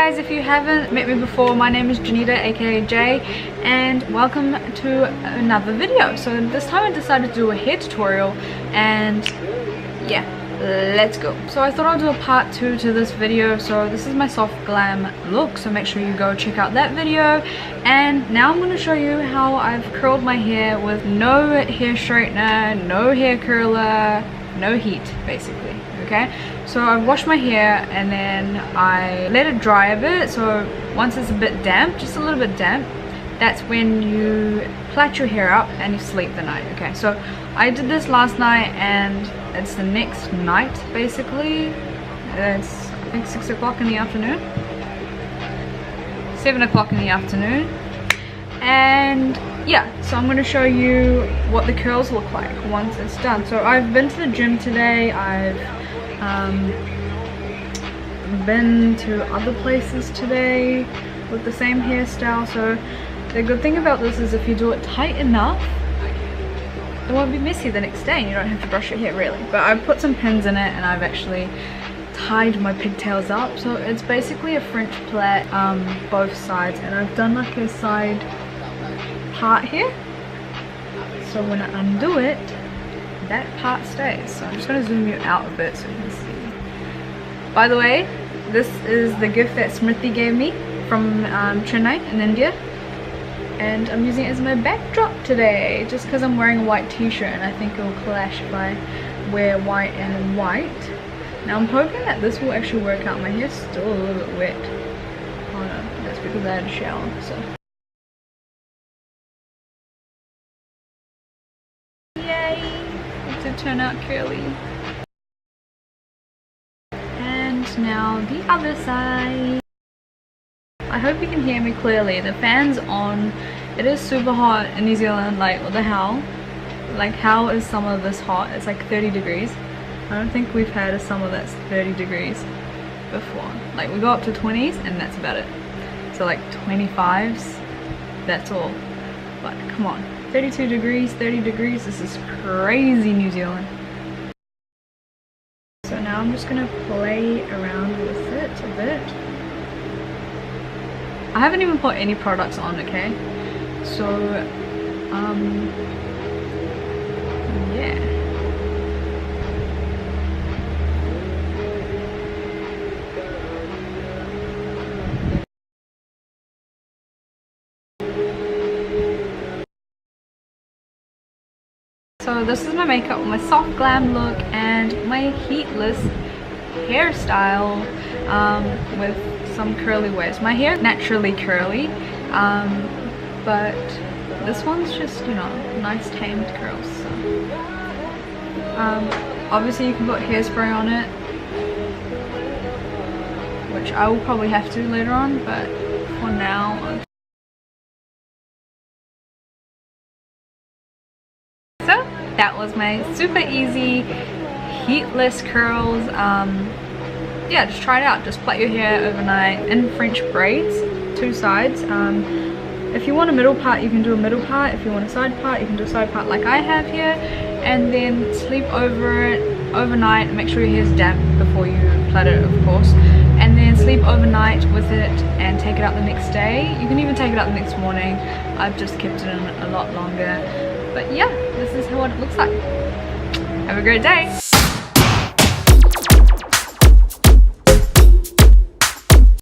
guys, if you haven't met me before, my name is Janita, aka Jay, and welcome to another video. So this time I decided to do a hair tutorial, and yeah, let's go. So I thought I'll do a part 2 to this video. So this is my soft glam look, so make sure you go check out that video. And now I'm going to show you how I've curled my hair with no hair straightener, no hair curler, no heat basically. Okay, so I washed my hair and then I let it dry a bit. So once it's a bit damp, just a little bit damp, that's when you plait your hair up and you sleep the night. Okay, so I did this last night and it's the next night basically. It's I think 6 o'clock in the afternoon, 7 o'clock in the afternoon, and yeah, so I'm going to show you what the curls look like once it's done. So I've been to the gym today, I've been to other places today with the same hairstyle. So the good thing about this is if you do it tight enough, it won't be messy the next day and you don't have to brush your hair really. But I put some pins in it and I've actually tied my pigtails up, so it's basically a French plait, both sides, and I've done like a side part here, so when I undo it, that part stays. So I'm just going to zoom you out a bit so you can see. By the way, this is the gift that Smriti gave me from Chennai in India, and I'm using it as my backdrop today just because I'm wearing a white t-shirt and I think it will clash if I wear white and white. Now I'm hoping that this will actually work out. My hair's still a little bit wet. Oh no, that's because I had a shower. So to turn out curly. And now the other side. I hope you can hear me clearly. The fan's on. It is super hot in New Zealand. Like, what the hell? Like, how is summer this hot? It's like 30 degrees. I don't think we've had a summer that's 30 degrees before. Like, we go up to 20s and that's about it. So like 25s, that's all. But come on. 32 degrees, 30 degrees, this is crazy, New Zealand. So now I'm just gonna play around with it a bit. I haven't even put any products on, okay? So, yeah. So this is my makeup, my soft glam look, and my heatless hairstyle with some curly waves. My hair is naturally curly, but this one's just, you know, nice tamed curls. So obviously you can put hairspray on it, which I will probably have to later on, but for now. So that was my super easy heatless curls. Yeah, just try it out. Just plait your hair overnight in French braids, 2 sides. If you want a middle part, you can do a middle part. If you want a side part, you can do a side part like I have here, and then sleep over it overnight. Make sure your hair's damp before you plait it, of course, and then sleep overnight with it and take it out the next day. You can even take it out the next morning. I've just kept it in a lot longer. But yeah, this is what it looks like. Have a great day.